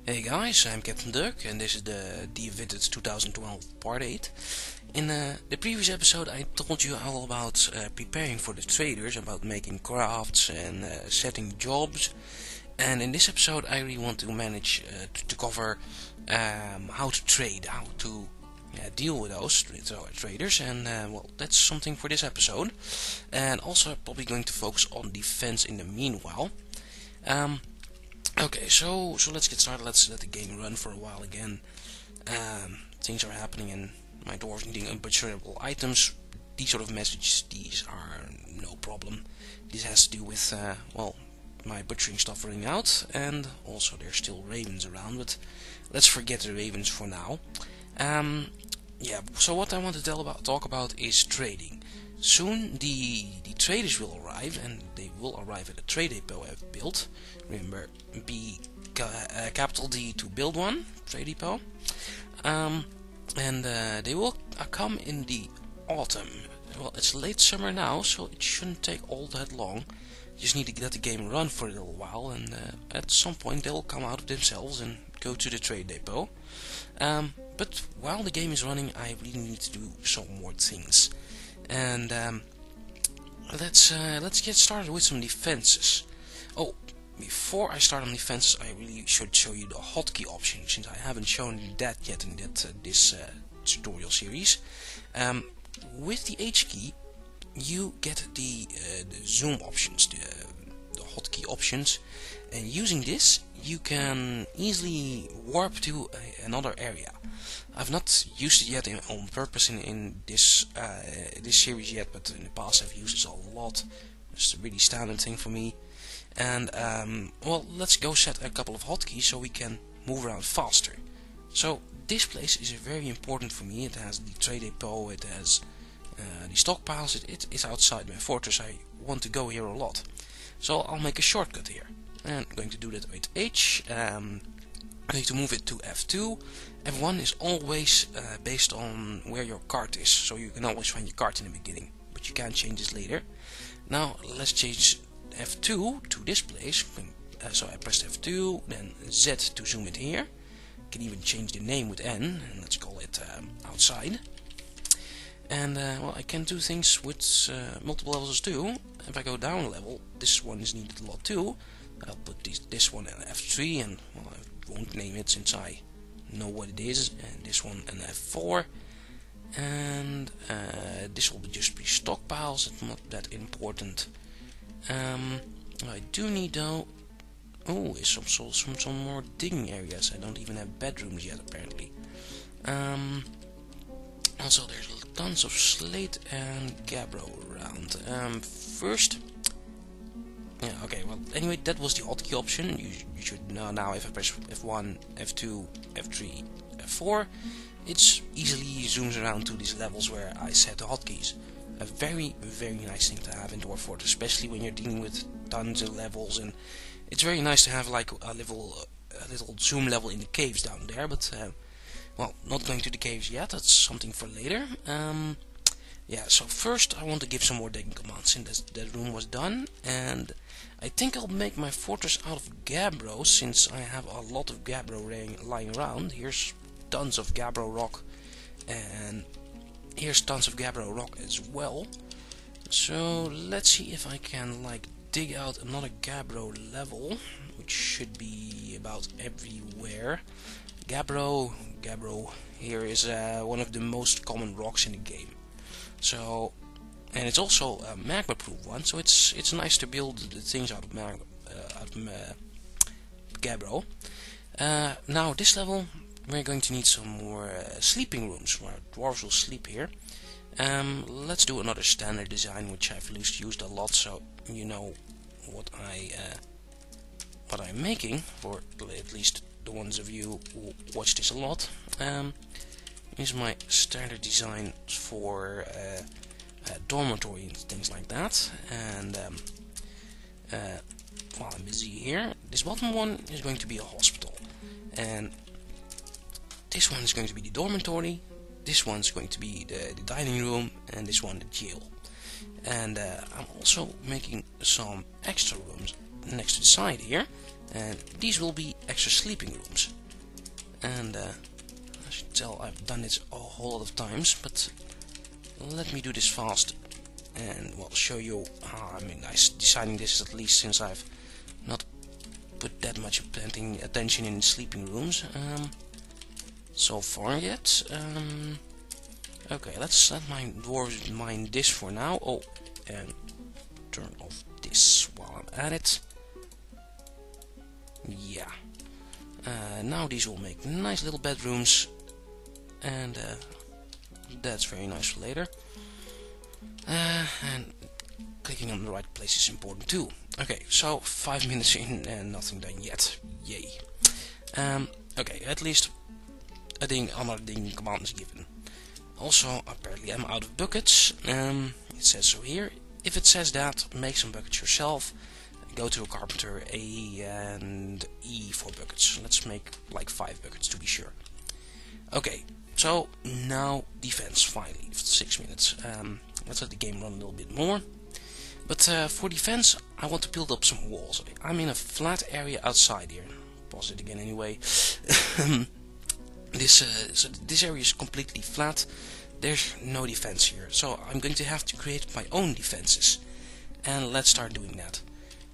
Hey guys, I'm captnduck and this is the DFVIDTUTS2012 part 8. In the previous episode I told you all about preparing for the traders, about making crafts and setting jobs. And in this episode I really want to manage to cover how to trade, how to deal with those traders, and well, that's something for this episode. And also I'm probably going to focus on defense in the meanwhile. Okay, so let's get started. Let's let the game run for a while again. Things are happening and my dwarves needing unbutcherable items. These sort of messages, these are no problem. This has to do with, well, my butchering stuff running out, and also there's still ravens around, but let's forget the ravens for now. Yeah, so what I want to talk about is trading. Soon the traders will arrive, and they will arrive at a trade depot I've built. Remember, capital D to build one trade depot. And they will come in the autumn. Well, it's late summer now, so it shouldn't take all that long. You just need to let the game run for a little while, and at some point they'll come out of themselves and go to the trade depot. But while the game is running, I really need to do some more things. And let's get started with some defenses. Oh, before I start on defenses, I really should show you the hotkey option, since I haven't shown that yet in this tutorial series. With the H key, you get the zoom options, the hotkey options, and using this, you can easily warp to another area. I've not used it yet on purpose in this series yet, but in the past I've used it a lot. It's a really standard thing for me. And well, let's go set a couple of hotkeys so we can move around faster. So this place is very important for me. It has the trade depot, it has the stockpiles, it is outside my fortress. I want to go here a lot. So I'll make a shortcut here. And I'm going to do that with H. I'm going to move it to F2. F1 is always based on where your cart is, so you can always find your cart in the beginning, but you can't change this later. Now let's change F2 to this place. So I pressed F2, then Z to zoom it here. You can even change the name with N, and let's call it outside. And well, I can do things with multiple levels too. If I go down a level, this one is needed a lot too. I'll put this one in F3, and well, I won't name it since I know what it is, and this one in F4, and this will just be stockpiles. It's not that important. I do need though, some more digging areas. I don't even have bedrooms yet apparently. Also there's tons of slate and gabbro around. First, yeah, okay, well, anyway, that was the hotkey option. You should know now, if I press F1, F2, F3, F4, it's easily zooms around to these levels where I set the hotkeys. A very, very nice thing to have in Dwarf Fortress, especially when you're dealing with tons of levels, and it's very nice to have like a little zoom level in the caves down there, but well, not going to the caves yet, that's something for later. Yeah, so first I want to give some more digging commands, since that room was done, and I think I'll make my fortress out of gabbro, since I have a lot of gabbro lying around. Here's tons of gabbro rock, and here's tons of gabbro rock as well. So let's see if I can like dig out another gabbro level, which should be about everywhere. Gabbro here is one of the most common rocks in the game. So, and it's also a magma proof one, so it's nice to build the things out of gabbro. Now this level we're going to need some more sleeping rooms where dwarves will sleep here. Let's do another standard design, which I've used a lot, so you know what I'm making, for at least the ones of you who watch this a lot. Here's my standard design for dormitory and things like that. And while I'm busy here, this bottom one is going to be a hospital, and this one is going to be the dormitory, this one's going to be the dining room, and this one the jail. And I'm also making some extra rooms next to the side here, and these will be extra sleeping rooms. And I should tell I've done it a whole lot of times, but let me do this fast and well show you how I'm deciding this, at least since I've not put that much attention in sleeping rooms so far yet. Okay, let's let my dwarves mine this for now. Oh, and turn off this while I'm at it. Yeah. Now these will make nice little bedrooms, and that's very nice for later. And clicking on the right place is important too. Okay, so 5 minutes in and nothing done yet. Yay. Okay, at least a another command is given. Also, apparently I'm out of buckets. It says so here. If it says that, make some buckets yourself. Go to a carpenter, A and E for buckets. Let's make like 5 buckets to be sure. Okay, so now defense finally. 6 minutes. Let's let the game run a little bit more. But for defense, I want to build up some walls. I'm in a flat area outside here. Pause it again anyway. So this area is completely flat. There's no defense here, so I'm going to have to create my own defenses. And let's start doing that.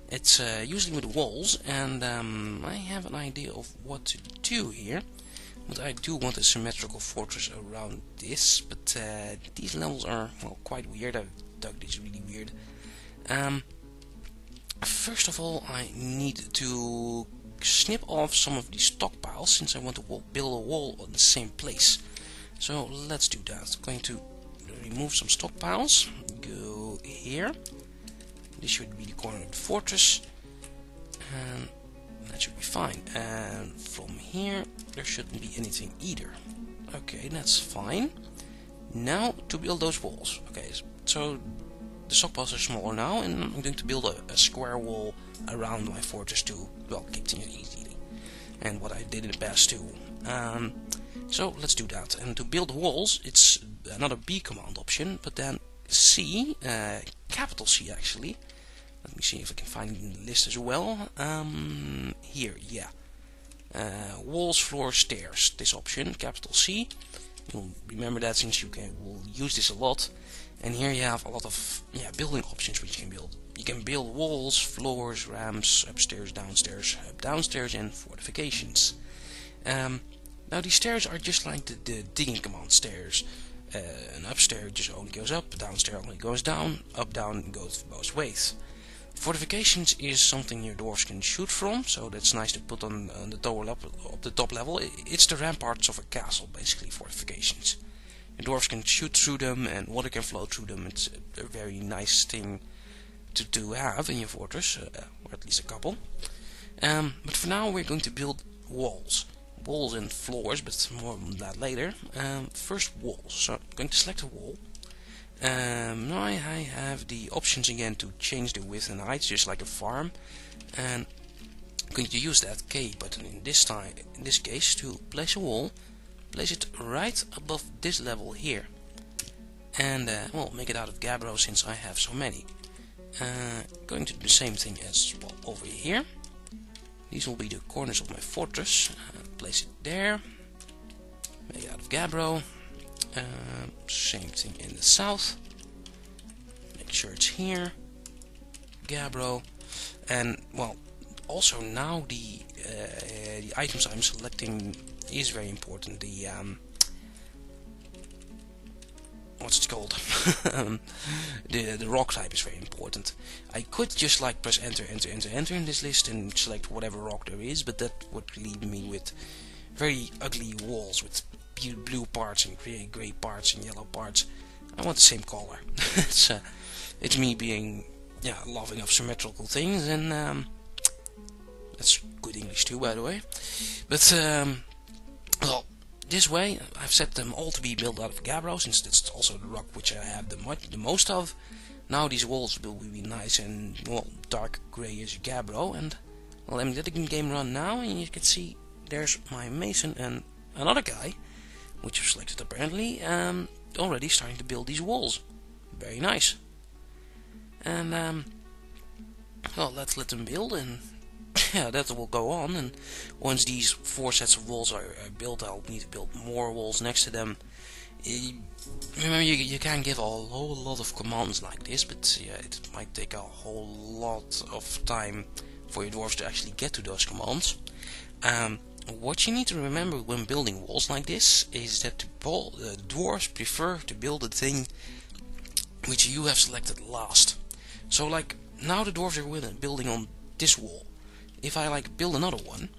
It's usually with walls, and I have an idea of what to do here. But I do want a symmetrical fortress around this, but these levels are, well, quite weird. I've dug these really weird. First of all, I need to snip off some of these stockpiles, since I want to build a wall on the same place. So let's do that. I'm going to remove some stockpiles. Go here. This should be the corner of the fortress, and that should be fine. And from here there shouldn't be anything either. Okay, that's fine. Now to build those walls. Okay, so the stockpiles are smaller now, and I'm going to build a square wall around my fortress to, well, keep things easy. And what I did in the past too. So let's do that. And to build walls, it's another B command option, but then C, capital C actually. Let me see if I can find it in the list as well. Here, yeah. Walls, floors, stairs. This option, capital C. You'll remember that since will use this a lot. And here you have a lot of building options which you can build. You can build walls, floors, ramps, upstairs, downstairs, downstairs, and fortifications. Now these stairs are just like the digging command stairs. And upstairs just only goes up, downstairs only goes down, up, down goes both ways. Fortifications is something your dwarves can shoot from, so that's nice to put on the top level. It's the ramparts of a castle, basically, fortifications. Your dwarves can shoot through them and water can flow through them. It's a very nice thing to have in your fortress, or at least a couple. But for now we're going to build walls. Walls and floors, but more on that later. First walls. So I'm going to select a wall. Now I have the options again to change the width and height, just like a farm, and I'm going to use that K button in this case to place a wall. Place it right above this level here, and well, make it out of gabbro since I have so many. Going to do the same thing as well over here. These will be the corners of my fortress. Place it there. Make it out of gabbro. Same thing in the south. Make sure it's here. Gabbro. And well, also now the items I'm selecting is very important. The what's it called? the rock type is very important. I could just like press enter in this list and select whatever rock there is, but that would leave me with very ugly walls with blue parts and grey parts and yellow parts. I want the same color. It's me being loving of symmetrical things, and that's good English too, by the way. But well, this way I've set them all to be built out of gabbro, since that's also the rock which I have the most of. Now these walls will be nice and, well, dark greyish gabbro. And well, I'm letting the game run now, and you can see there's my mason and another guy, which I've selected apparently, already starting to build these walls. Very nice. And well, let's let them build, and yeah, that will go on, and once these 4 sets of walls are built, I'll need to build more walls next to them. Remember, you can give a whole lot of commands like this, but yeah, it might take a whole lot of time for your dwarves to actually get to those commands. What you need to remember when building walls like this is that the dwarves prefer to build the thing which you have selected last. So like now the dwarves are building on this wall. If I like build another one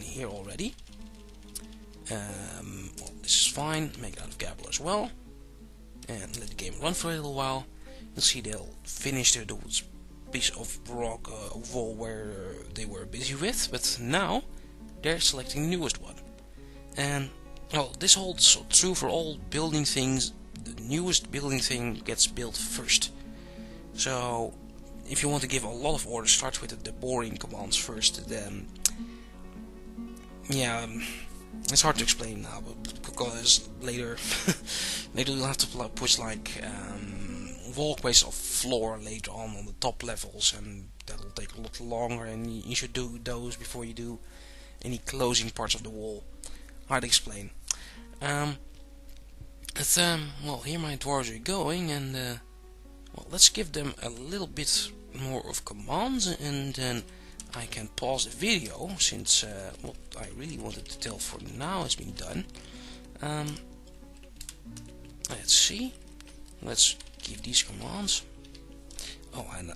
here already, well, this is fine, make it out of Gabriel as well, and let the game run for a little while. You'll see they'll finish the piece of rock wall where they were busy with, but now they're selecting the newest one. And well, this holds true for all building things. The newest building thing gets built first. So if you want to give a lot of orders, start with the boring commands first. Then yeah, it's hard to explain now, but because later you'll have to push like walkways of floor later on the top levels, and that'll take a lot longer, and you should do those before you do any closing parts of the wall. Hard to explain. Well, here my dwarves are going, and well, let's give them a little bit more of commands, and then I can pause the video, since what I really wanted to tell for now has been done. Let's see. Let's give these commands. Oh, and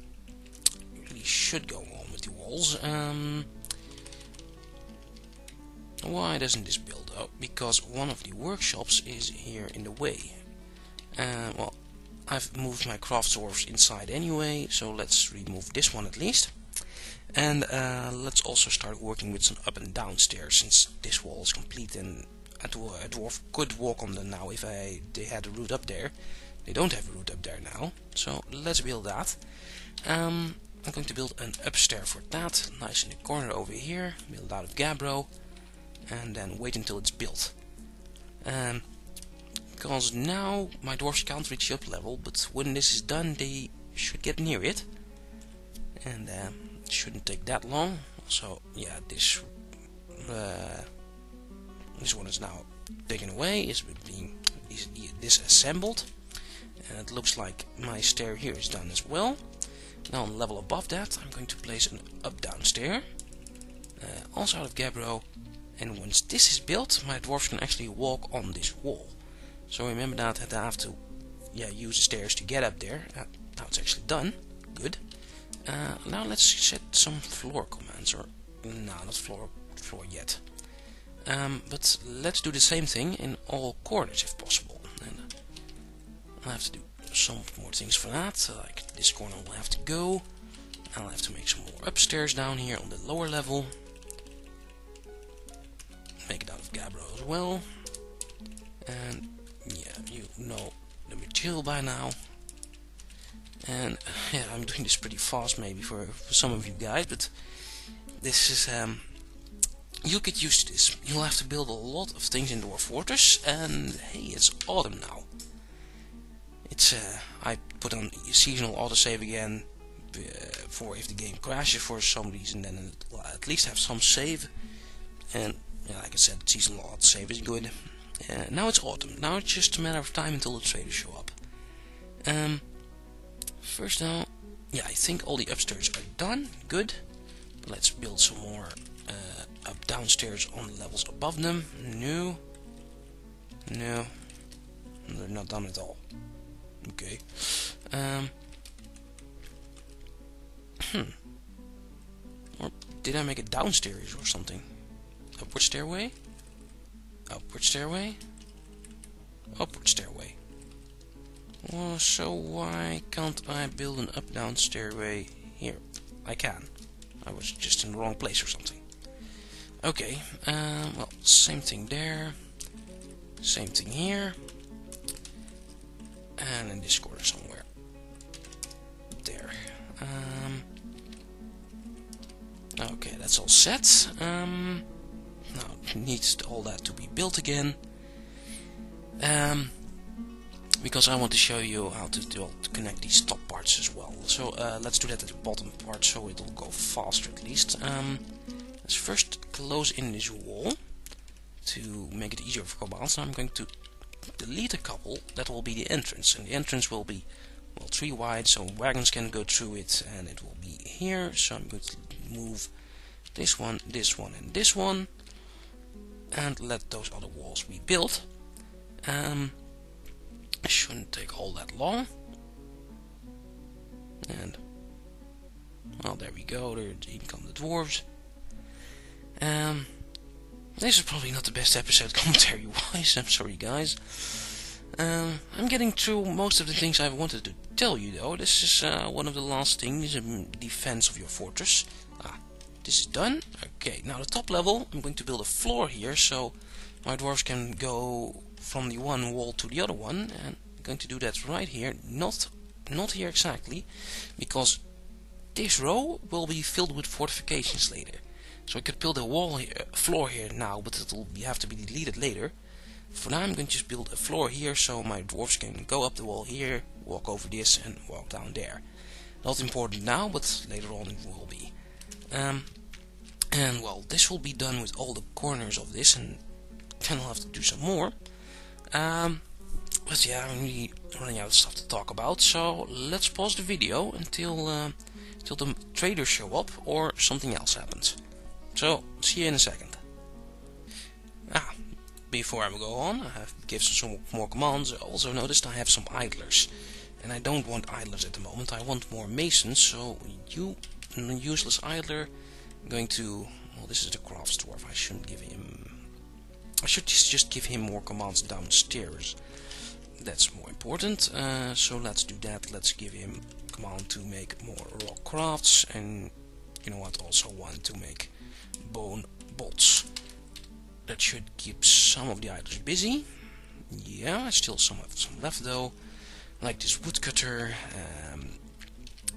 really should go on with the walls. Why doesn't this build up? Because one of the workshops is here in the way. Well, I've moved my craft dwarves inside anyway, so let's remove this one at least. And let's also start working with some up and down stairs, since this wall is complete and a dwarf could walk on them now if they had a route up there. They don't have a route up there now, so let's build that. I'm going to build an upstairs for that, nice in the corner over here, build out of Gabbro, and then wait until it's built. Because now my dwarves can't reach the up level, but when this is done they should get near it. And it shouldn't take that long. So yeah, this one is now taken away, is being disassembled, and it looks like my stair here is done as well. Now on the level above that I'm going to place an up-down stair, also out of Gabbro, and once this is built my dwarves can actually walk on this wall. So remember that I have to use the stairs to get up there. Now it's actually done. Good. Now let's set some floor commands, or no, not floor yet. But let's do the same thing in all corners if possible. And I'll have to do some more things for that. Like this corner will have to go. I'll have to make some more upstairs down here on the lower level. Make it out of Gabbro as well. And yeah, you know the material by now. And yeah, I'm doing this pretty fast maybe for some of you guys, but this is you'll get used to this. You'll have to build a lot of things in Dwarf Fortress, and hey, it's autumn now. It's I put on seasonal autosave again for if the game crashes for some reason, then it'll at least have some save. And yeah, like I said, seasonal autosave is good. Now it's autumn. Now it's just a matter of time until the traders show up. First now, yeah, I think all the upstairs are done. Good. Let's build some more up downstairs on the levels above them. No, they're not done at all. Okay. Or did I make it downstairs or something? Upward stairway? Upward stairway? Upward stairway. Well, so why can't I build an up-down stairway here? I can. I was just in the wrong place or something. Okay, well, same thing there. Same thing here. And in this corner somewhere. There. Okay, that's all set. Now it needs all that to be built again. because I want to show you how to connect these top parts as well. So let's do that at the bottom part so it'll go faster at least. Let's first close in this wall to make it easier for commands. Now I'm going to delete a couple. That will be the entrance, and the entrance will be, well, 3 wide, so wagons can go through it, and it will be here. So I'm going to move this one, and this one, and let those other walls be built. It shouldn't take all that long. And well, there we go. There even come the dwarves. This is probably not the best episode commentary wise. I'm sorry, guys. I'm getting through most of the things I wanted to tell you, though. This is one of the last things, defense of your fortress. This is done. Okay, now the top level, I'm going to build a floor here so my dwarves can go from the one wall to the other one, and I'm going to do that right here, not here exactly, because this row will be filled with fortifications later. So I could build a wall here, a floor here now, but it will have to be deleted later. For now I'm going to just build a floor here so my dwarves can go up the wall here, walk over this, and walk down there. Not important now, but later on it will be. And well, this will be done with all the corners of this, and then I'll have to do some more. But yeah, I'm really running out of stuff to talk about, so let's pause the video until the traders show up or something else happens. So, see you in a second. Before I go on, I have given some more commands. I also noticed I have some idlers, and I don't want idlers at the moment. I want more masons, so you useless idler, I'm going to, well, this is the crafts dwarf. I shouldn't give him, I should just give him more commands downstairs. That's more important. So let's do that. Let's give him command to make more rock crafts, and you know what, also one to make bone bolts. That should keep some of the idlers busy. Yeah, I still have some left though, like this woodcutter.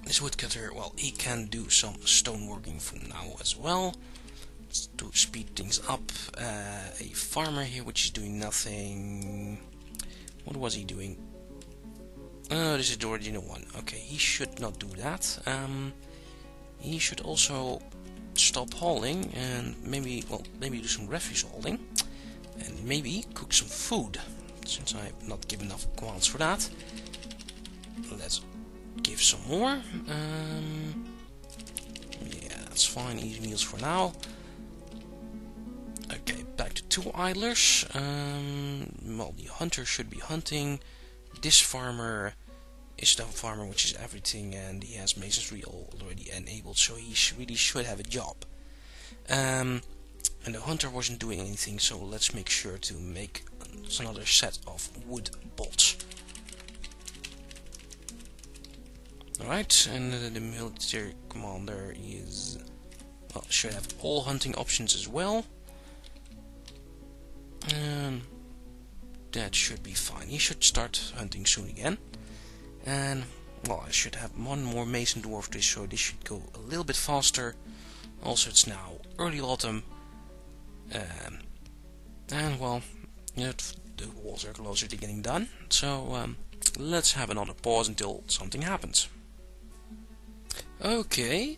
This woodcutter, well, he can do some stoneworking from now as well to speed things up. A farmer here which is doing nothing. What was he doing? Oh, this is the original one. Okay, he should not do that. He should also stop hauling and maybe do some refuse hauling, and maybe cook some food, since I have not given enough commands for that. Let's give some more. Yeah, that's fine. Easy meals for now. Okay, back to 2 idlers. Well, the hunter should be hunting. This farmer is the farmer which is everything, and he has masonry already enabled, so he really should have a job. And the hunter wasn't doing anything, so let's make sure to make another set of wood bolts. Alright, and the military commander is, well, should have all hunting options as well. That should be fine. He should start hunting soon again. And well, I should have one more mason dwarf this, so this should go a little bit faster. Also, it's now early autumn, and well, you know, the walls are closer to getting done. So let's have another pause until something happens. Okay,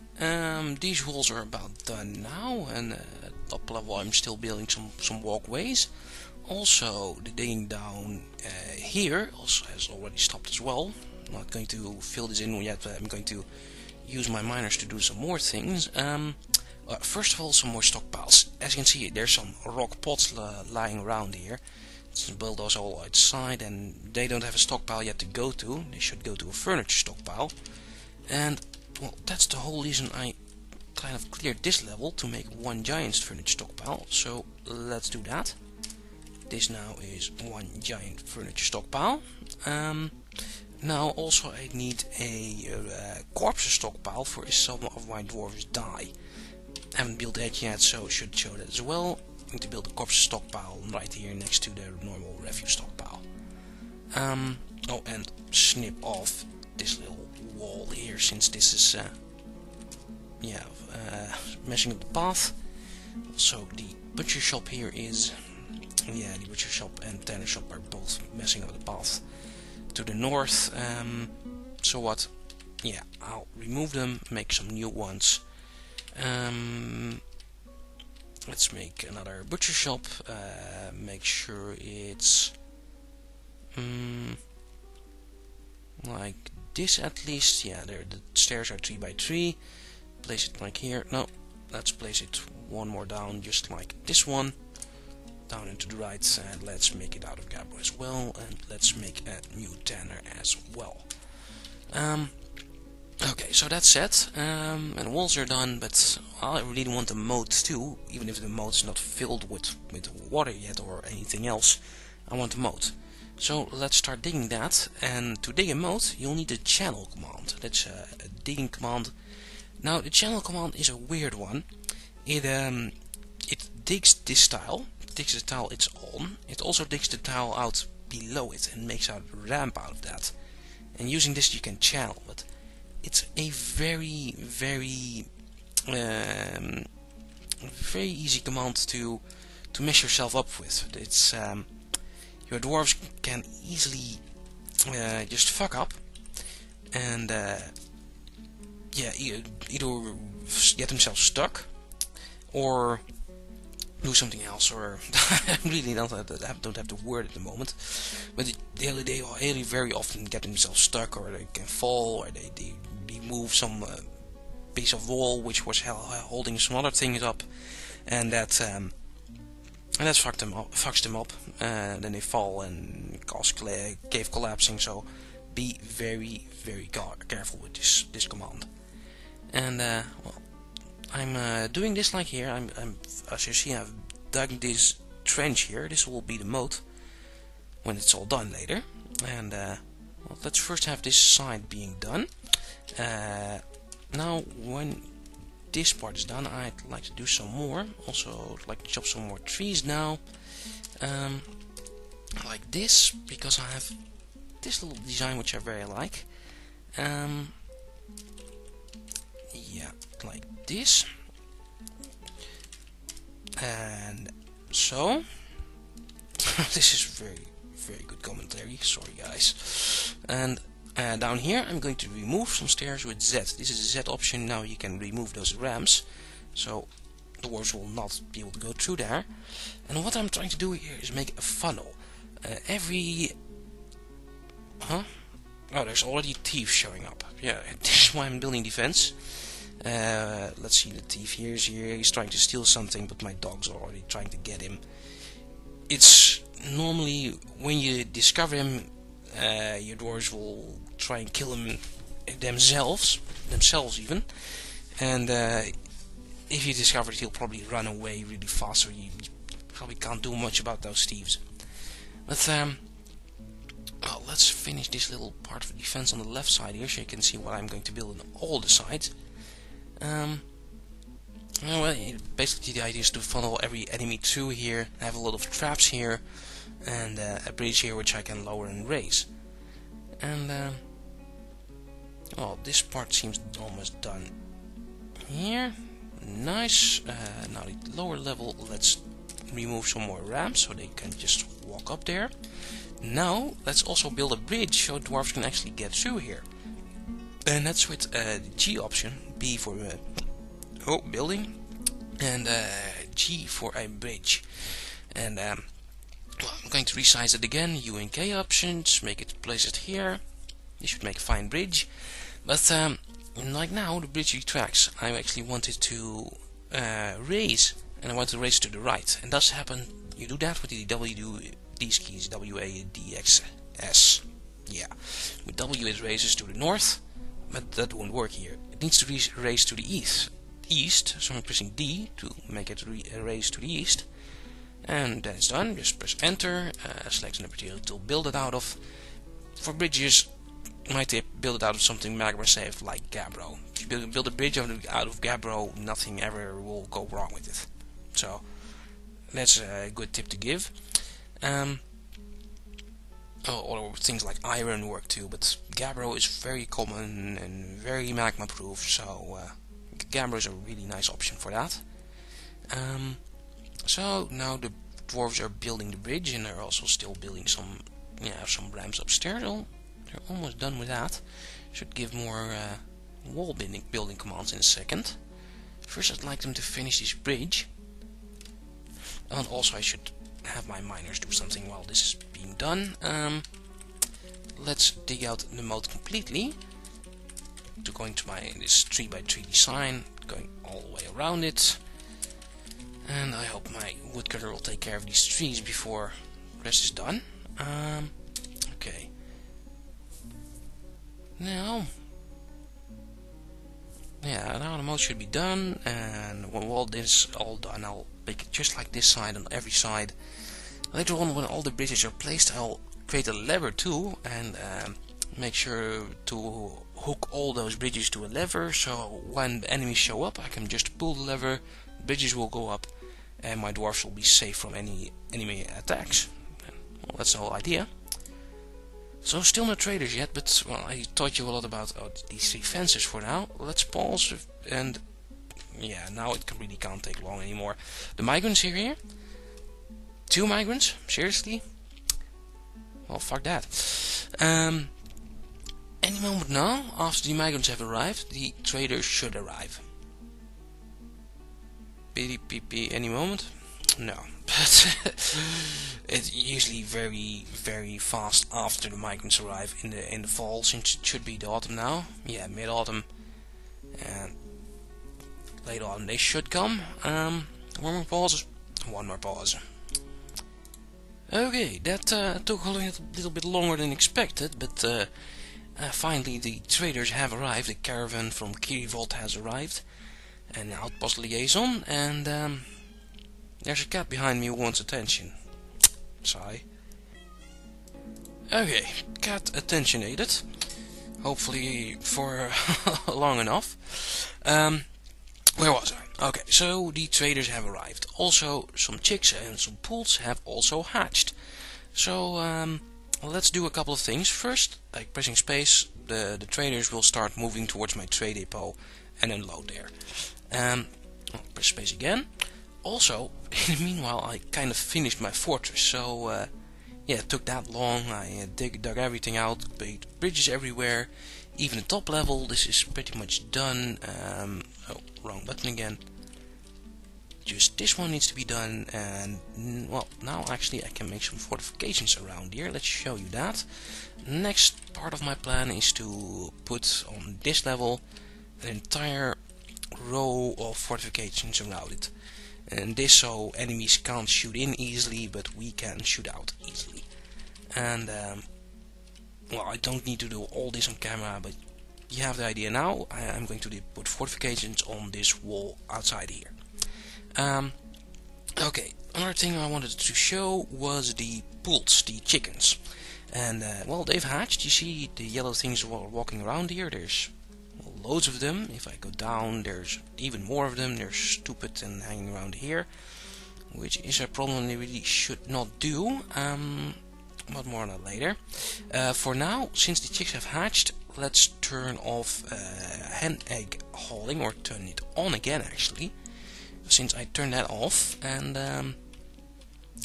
these walls are about done now, and at top level I'm still building some walkways. Also, the digging down here also has already stopped as well. I'm not going to fill this in yet, but I'm going to use my miners to do some more things. First of all, some more stockpiles. As you can see, there's some rock pots lying around here. Let's build those all outside, and they don't have a stockpile yet to go to. They should go to a furniture stockpile. And well, that's the whole reason I kind of cleared this level, to make one giant furniture stockpile. So let's do that. This now is one giant furniture stockpile. Now also I need a corpse stockpile for if some of my dwarves die. I haven't built that yet, so it should show that as well. I'm going to build a corpse stockpile right here next to the normal refuse stockpile. Oh, and snip off this little wall here, since this is messing up the path. Also, the butcher shop here is, yeah, the butcher shop and tanner shop are both messing up the path. to the north. So what? Yeah, I'll remove them, make some new ones. Let's make another butcher shop. Make sure it's like this at least. Yeah, there the stairs are 3 by 3. Place it like here. No, let's place it one more down, just like this one. Down and to the right, and let's make it out of gabbro as well, and let's make a new tanner as well. Okay, so that's set, and the walls are done, but I really want a moat too, even if the moat's not filled with water yet or anything else. I want a moat. So let's start digging that, and to dig a moat you'll need a channel command. That's a digging command. Now the channel command is a weird one. It digs this tile, digs the tile it's on. It also digs the tile out below it and makes a ramp out of that. And using this you can channel, but it's a very easy command to mess yourself up with. It's your dwarves can easily just fuck up and yeah, either get themselves stuck or do something else, or I really don't have the word at the moment, but they very often get themselves stuck, or they can fall, or they move some piece of wall which was holding some other things up, and that fucks them up. Then they fall and cause cave collapsing. So be very careful with this command. And well, I'm doing this like here. I'm as you see, I've dug this trench here. This will be the moat when it's all done later. And well, let's first have this side being done. Now when this part is done, I'd like to do some more. Also, I'd like to chop some more trees now, like this, because I have this little design which I very like. Yeah, like this, and so this is very good commentary. Sorry guys. And down here I'm going to remove some stairs with Z. This is a Z option. Now you can remove those ramps, so the dwarves will not be able to go through there. And what I'm trying to do here is make a funnel. Oh, there's already thieves showing up. Yeah, this is why I'm building defense. Let's see, the thief here. He's trying to steal something, but my dog's already trying to get him. It's normally when you discover him, your dwarves will try and kill him themselves even. And if you discover it, he'll probably run away really fast, so you probably can't do much about those thieves. But well, let's finish this little part of the defense on the left side here, so you can see what I'm going to build on all the sides. Well, basically the idea is to funnel every enemy through here. I have a lot of traps here, and a bridge here which I can lower and raise. And well, this part seems almost done here. Nice. Now the lower level, let's remove some more ramps so they can just walk up there. Now let's also build a bridge so dwarves can actually get through here. And that's with the G option, B for building, and G for a bridge. And well, I'm going to resize it again. U and K options, make it, place it here. This should make a fine bridge. But like now the bridge retracts. I actually wanted to raise, and I want to raise to the right. And does happen. You do that with these keys, W, A, D, X, S. Yeah, with W it raises to the north, but that won't work here. It needs to raise to the east. So I'm pressing D to make it raise to the east. And then it's done. Just press enter, select the material to build it out of. For bridges, my tip, build it out of something magma safe like gabbro. If you build a bridge out of gabbro, nothing ever will go wrong with it. So that's a good tip to give. Or things like iron work too, but gabbro is very common and very magma proof, so gabbro is a really nice option for that. So now the dwarves are building the bridge, and they're also still building some ramps upstairs. they're almost done with that. Should give more wall building commands in a second. First I'd like them to finish this bridge. And also I should have my miners do something while this is being done. Let's dig out the moat completely. To going to this 3x3 design, going all the way around it. And I hope my woodcutter will take care of these trees before the rest is done. Okay. Now the moat should be done, and when all this is all done, I'll make it just like this side on every side. Later on, when all the bridges are placed, I'll create a lever too, and make sure to hook all those bridges to a lever, so when the enemies show up I can just pull the lever, bridges will go up, and my dwarfs will be safe from any enemy attacks. Well, that's the whole idea. So still no traders yet, but well, I taught you a lot about these 3 fences for now. Let's pause, and yeah, now it really can't take long anymore. The migrants here. 2 migrants? Seriously? Well, fuck that. Any moment now, after the migrants have arrived, the traders should arrive. Any moment? No. But it's usually very fast after the migrants arrive in the fall, since it should be the autumn now. Yeah, mid-autumn and late autumn they should come. One more pause. One more pause. Okay, that took a little bit longer than expected, but finally the traders have arrived. The caravan from Caravan has arrived, and outpost liaison, and there's a cat behind me who wants attention. Sigh. Okay, cat attention needed. Hopefully for long enough. Where was I? Okay, so the traders have arrived. Also, some chicks and some poults have also hatched. So let's do a couple of things. First, like pressing space, the traders will start moving towards my trade depot and unload there. I'll press space again. Also, in the meanwhile, I kind of finished my fortress. So yeah, it took that long. I dug everything out, made bridges everywhere. Even the top level, this is pretty much done. Oh, wrong button again. Just this one needs to be done, and well, now actually I can make some fortifications around here. Let's show you that. Next part of my plan is to put on this level an entire row of fortifications around it. And this so enemies can't shoot in easily, but we can shoot out easily. And well, I don't need to do all this on camera, but you have the idea now. I'm going to put fortifications on this wall outside here. Okay, another thing I wanted to show was the poults, the chickens. And well, they've hatched. You see the yellow things walking around here. There's loads of them. If I go down, there's even more of them. They're stupid and hanging around here, which is a problem they really should not do. But more on that later. For now, since the chicks have hatched, let's turn off hen egg hauling, or turn it on again actually, since I turned that off. And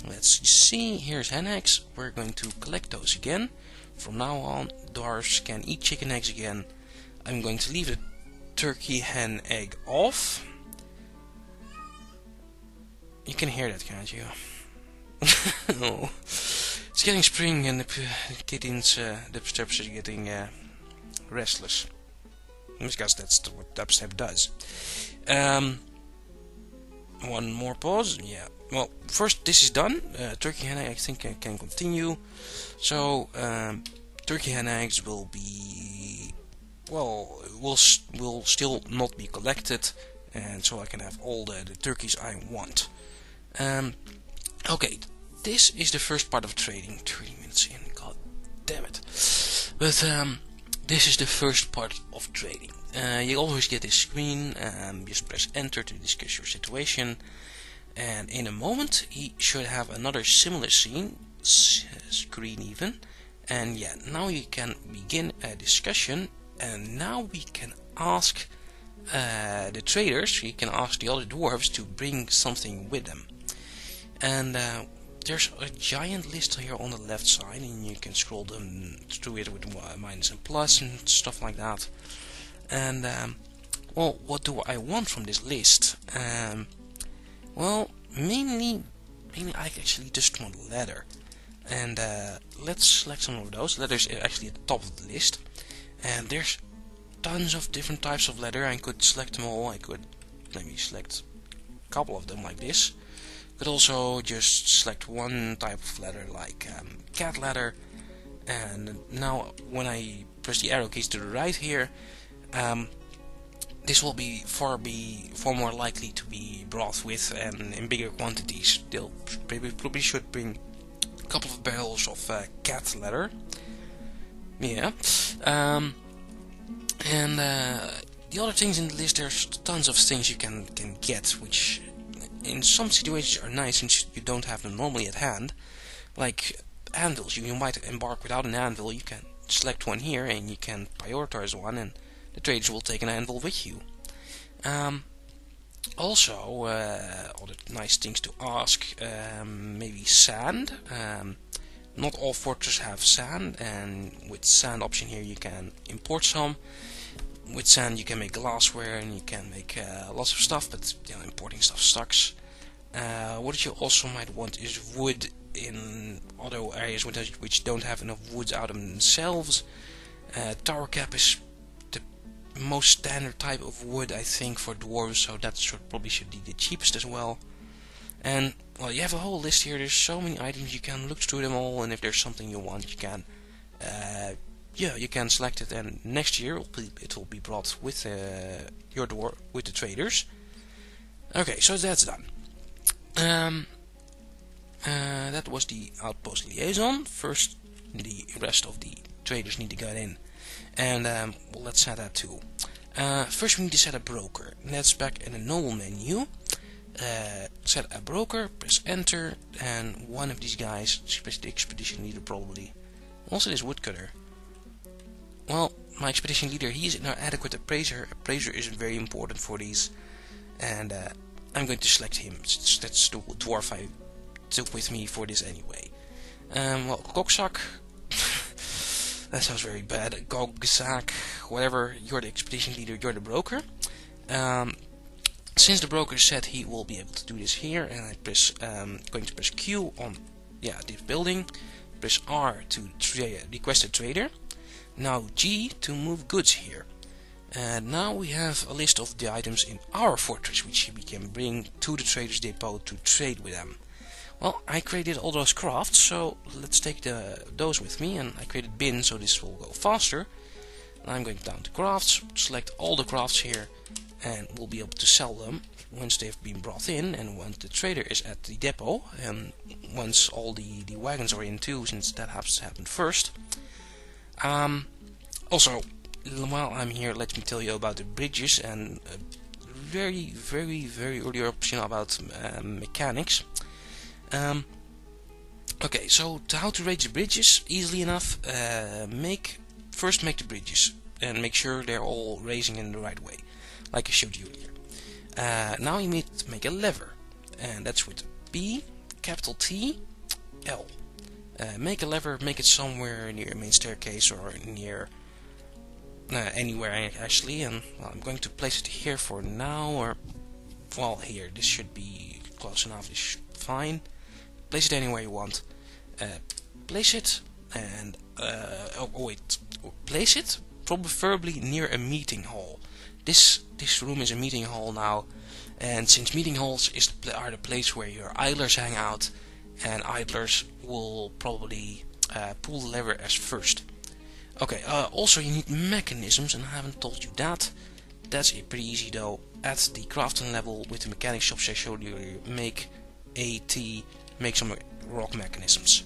let's see, here's hen eggs. We're going to collect those again. From now on, dwarves can eat chicken eggs again. I'm going to leave the turkey hen egg off. You can hear that, can't you? Oh. It's getting spring and the kittens, the steps are getting restless. Because that's what dubstep does. One more pause. Yeah. Well, first this is done. Turkey hen egg, I think I can continue. So turkey hen eggs will be, well, will still not be collected, and so I can have all the turkeys I want. Okay. This is the first part of trading. 3 minutes in, god damn it. But this is the first part of trading. You always get this screen. Just press enter to discuss your situation, and in a moment he should have another similar screen even. And yeah, now you can begin a discussion, and now we can ask the traders, you can ask the other dwarves to bring something with them. And there's a giant list here on the left side, and you can scroll them through it with minus and plus and stuff like that. And well, what do I want from this list? Well, mainly I actually just want a ladder. And let's select some of those. Ladder's actually at the top of the list, and there's tons of different types of ladder. I could select them all. I could maybe select a couple of them like this. Could also just select one type of ladder, like cat ladder. And now when I press the arrow keys to the right here, this will be far more likely to be brought with and in bigger quantities. They'll probably should bring a couple of barrels of cat ladder. Yeah. And the other things in the list, there's tons of things you can get, which in some situations are nice since you don't have them normally at hand. Like anvils, you might embark without an anvil. You can select one here and you can prioritize one, and the traders will take an anvil with you. Also, other nice things to ask, maybe sand. Not all fortresses have sand, and with sand option here you can import some. With sand you can make glassware and you can make lots of stuff, but you know, importing stuff sucks. What you also might want is wood in other areas which don't have enough wood out of themselves. Tower cap is the most standard type of wood, I think, for dwarves, so that probably should be the cheapest as well. And well, you have a whole list here. There's so many items, you can look through them all, and if there's something you want, you can you can select it, and next year it will be brought with your door with the traders. Okay, so that's done. That was the outpost liaison. First, the rest of the traders need to get in, and well, let's set that too. First, we need to set a broker. That's back in the normal menu. Set a broker, press enter, and one of these guys, especially the expedition leader probably, also this woodcutter. Well, my expedition leader, he is an adequate appraiser. Appraiser is very important for these, and I'm going to select him. That's the dwarf I took with me for this anyway. Well, Gogzak, that sounds very bad. Gogzak, whatever, you're the expedition leader, you're the broker. Since the broker said he will be able to do this here, and I press going to press Q on this building, press R to request a trader, now G to move goods here. And now we have a list of the items in our fortress which we can bring to the traders depot to trade with them. Well, I created all those crafts, so let's take those with me, and I created bins so this will go faster. And I'm going down to crafts, select all the crafts here, and we'll be able to sell them once they've been brought in, and once the trader is at the depot, and once all the wagons are in too, since that has to happen first. Also, while I'm here, let me tell you about the bridges and a very early option about mechanics. Okay, so how to raise the bridges? Easily enough. First make the bridges and make sure they're all raising in the right way, like I showed you earlier. Now you need to make a lever, and that's with B, capital T, L. Make a lever, make it somewhere near a main staircase or near anywhere actually, and well, I'm going to place it here for now, or well, here, this should be close enough, this should be fine. Place it anywhere you want. Place it, and place it preferably near a meeting hall. This room is a meeting hall now, and since meeting halls are the place where your idlers hang out, and idlers will probably pull the lever as first. Okay, also you need mechanisms, and I haven't told you that. That's pretty easy though. At the crafting level with the mechanic shops I showed you, make some rock mechanisms.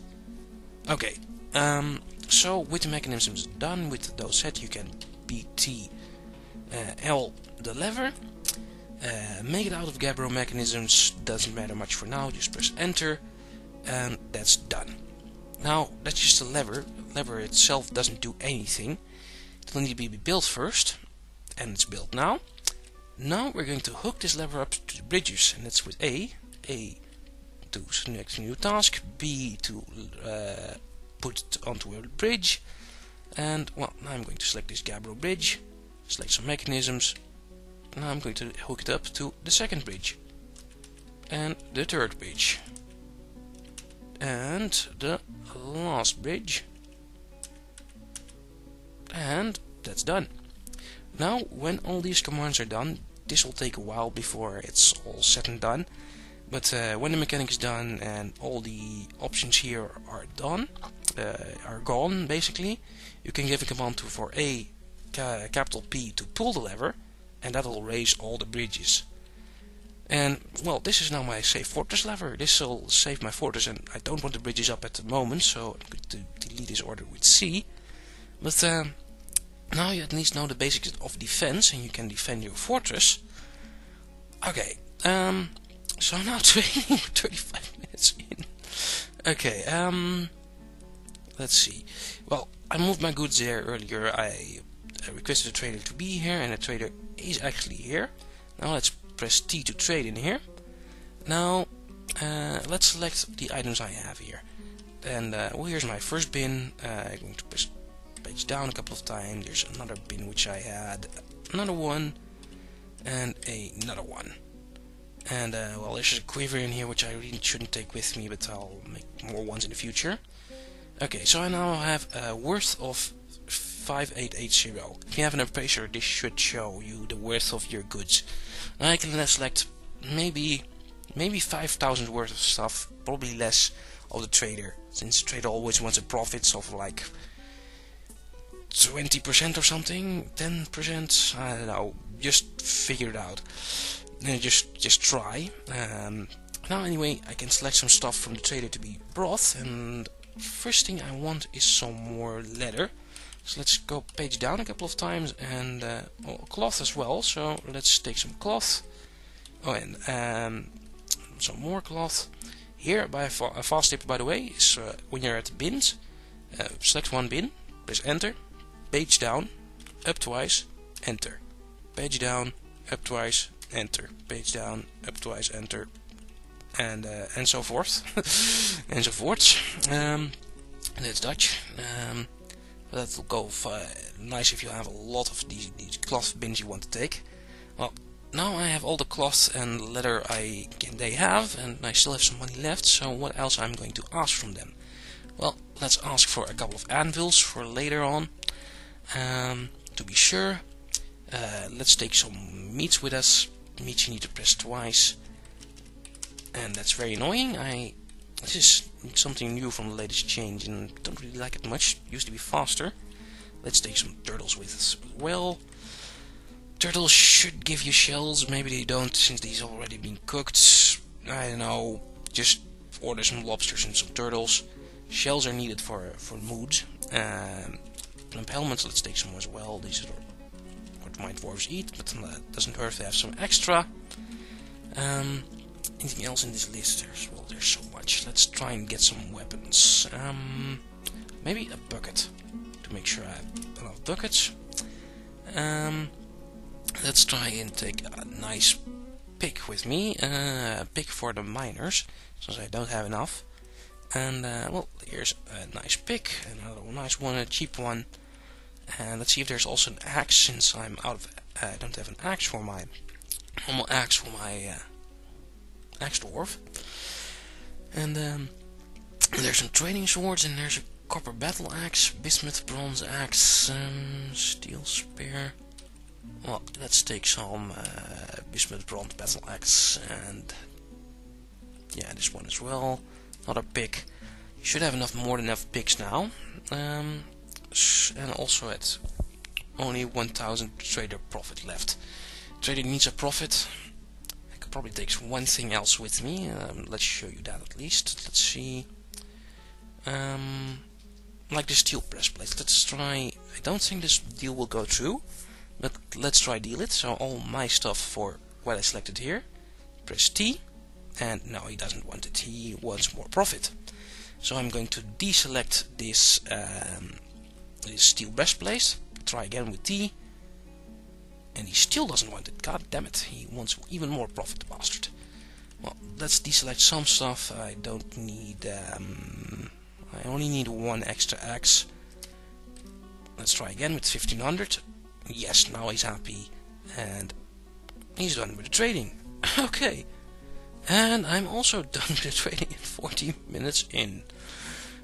Okay, so with the mechanisms done, with those set, you can BT L the lever, make it out of Gabbro mechanisms, doesn't matter much for now, just press enter, and that's done. Now that's just a lever. Lever itself doesn't do anything. It will need to be built first, and it's built now. Now we're going to hook this lever up to the bridges, and that's with A, to select a new task, B to put it onto a bridge, and well, now I'm going to select this Gabbro bridge, select some mechanisms. Now I'm going to hook it up to the second bridge, and the third bridge, and the last bridge, and that's done. Now when all these commands are done, this will take a while before it's all said and done, but when the mechanic is done and all the options here are done, are gone basically, you can give a command for a capital P to pull the lever, and that will raise all the bridges. And well, this is now my save fortress lever. This will save my fortress, and I don't want the bridges up at the moment, so I'm going to delete this order with C. But now you at least know the basics of defense, and you can defend your fortress. Okay, so now training 35 minutes in. Okay, let's see. Well, I moved my goods there earlier. I requested a trader to be here, and the trader is actually here. Now let's press T to trade in here. Now let's select the items I have here. And well, here's my first bin. I'm going to press page down a couple of times. There's another bin which I had, another one, and another one. And well, there's a quiver in here which I really shouldn't take with me, but I'll make more ones in the future. Okay, so I now have a worth of 5880. If you have an appraiser, this should show you the worth of your goods. Now I can select maybe 5,000 worth of stuff, probably less of the trader, since the trader always wants a profit of like 20% or something, 10%, I don't know, just figure it out. Just try. Now anyway, I can select some stuff from the trader to be brought, and first thing I want is some more leather. So let's go page down a couple of times, and cloth as well. So let's take some cloth. Oh, and some more cloth. Here, by a fast tip, by the way, is when you're at the bins, select one bin, press enter, page down, up twice, enter, page down, up twice, enter, page down, up twice, enter, and so forth, and so forth. That's Dutch. That will go nice if you have a lot of these cloth bins you want to take. Well, now I have all the cloth and leather they have, and I still have some money left, so what else I'm going to ask from them? Well, let's ask for a couple of anvils for later on, to be sure. Let's take some meats with us. Meats you need to press twice, and that's very annoying. This is something new from the latest change, and don't really like it much. It used to be faster. Let's take some turtles with us as well. Turtles should give you shells. Maybe they don't, since these already been cooked. I don't know. Just order some lobsters and some turtles. Shells are needed for mood. Plump helmets. Let's take some as well. These are what my dwarves eat, but it doesn't hurt to have some extra. Anything else in this list? There's so much. Let's try and get some weapons. Maybe a bucket, to make sure I have enough buckets. Let's try and take a nice pick with me. A pick for the miners, since I don't have enough. And well, here's a nice pick, another nice one, a cheap one. And let's see if there's also an axe, since I'm out of. I don't have an axe for my normal axe for my axe dwarf. And there's some training swords, and there's a copper battle axe, bismuth bronze axe, steel spear. Well, let's take some bismuth bronze battle axe, and yeah, this one as well. Another pick. You should have more than enough picks now. And also at only 1,000 trader profit left. Trader needs a profit. I could probably take one thing else with me. Let's show you that at least. Let's see. Like the steel breastplate. Let's try. I don't think this deal will go through, but let's try deal it. So all my stuff for what I selected here. Press T, and no, he doesn't want it. He wants more profit. So I'm going to deselect this this steel breastplate. Try again with T, and he still doesn't want it. God damn it! He wants even more profit, the bastard. Well, let's deselect some stuff. I don't need, I only need one extra X. Let's try again with 1500. Yes, now he's happy. And he's done with the trading. Okay. And I'm also done with the trading at 40 minutes in.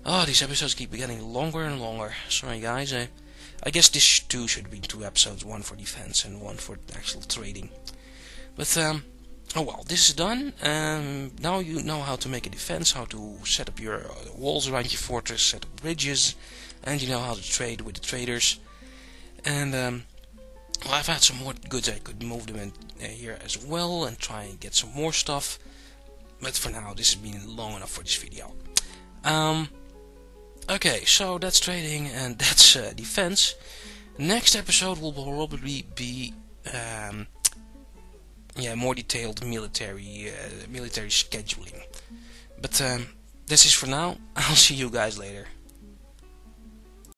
Oh, these episodes keep getting longer and longer. Sorry guys, I guess this too should be 2 episodes, one for defense and one for actual trading. But oh well, this is done. Now you know how to make a defense, how to set up your walls around your fortress, set up bridges, and you know how to trade with the traders. And well, I've had some more goods. I could move them in here as well and try and get some more stuff. But for now, this has been long enough for this video. Okay, so that's trading and that's defense. Next episode will probably be more detailed military scheduling. But this is for now. I'll see you guys later.